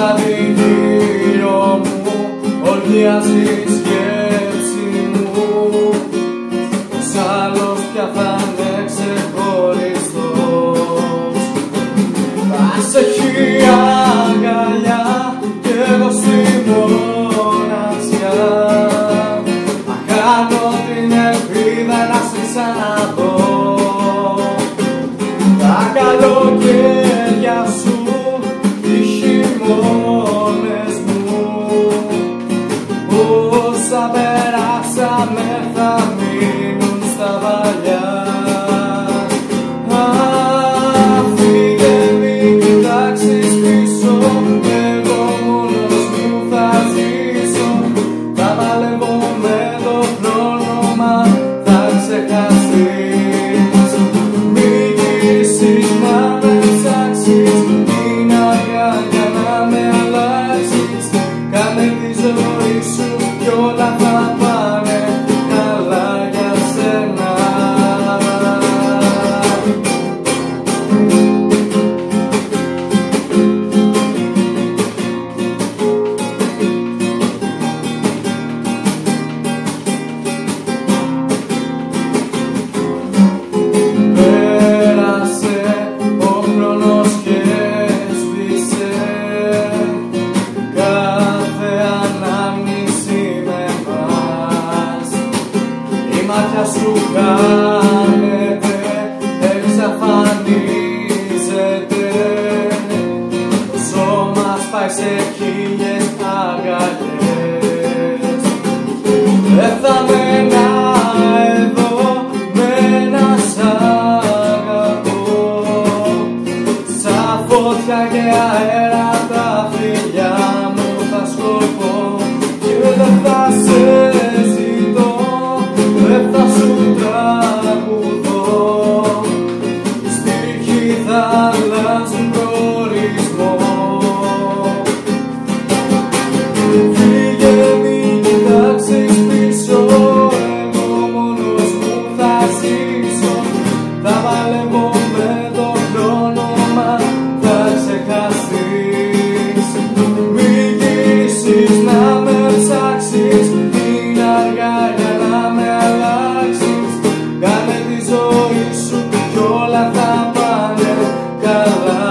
βράδυ γύρω μου οργιάζει η σκέψη μου. Ως άλλος πια θα είναι ξεχωριστός. Θα σε έχει αγκαλιά κι εγώ στη μοναξιά. Θα κάνω την ελπίδα να σε ξαναδώ. Τα καλοκαίρια σου, οι χειμώνες μου, όσα περάσαμε θα μείνουν στα παλιά. Φύγε μην κοιτάξεις πίσω, εγώ μόνος μου θα ζήσω. Θα παλεύω με το χρόνο μα θα ξεχαστείς. Μην γυρίσεις να με ψάξεις, είναι αργά για να με αλλάξεις. Κάνε τη ζωή σου κι όλα θα πάνε καλά για σένα. Πέρασε ο χρόνος και σβήσε κάθε ανάμνηση με μας. Η μάτια σου χάνεται, εξαφανίζεται. Το σώμα σπάει σε χίλιες αγκαλιές. Δεν θα μένα εδώ με να σ' αγαπώ. Σαν φωτιά και αέρα τα φιλιά μου θα σκοπώ. Και δεν θα σε ζητώ, δεν θα σου τραγουδώ. Οι στίχοι θα αλλάζουν προορισμό. Φύγε μην κοιτάξεις πίσω, εγώ μόνος μου θα ζήσω. Θα παλεύω με το χρόνο μα θα ξεχαστείς. Μην γυρίσεις να με ψάξεις, είναι αργά για να με αλλάξεις. Κάνε τη ζωή σου κι όλα θα πάνε καλά.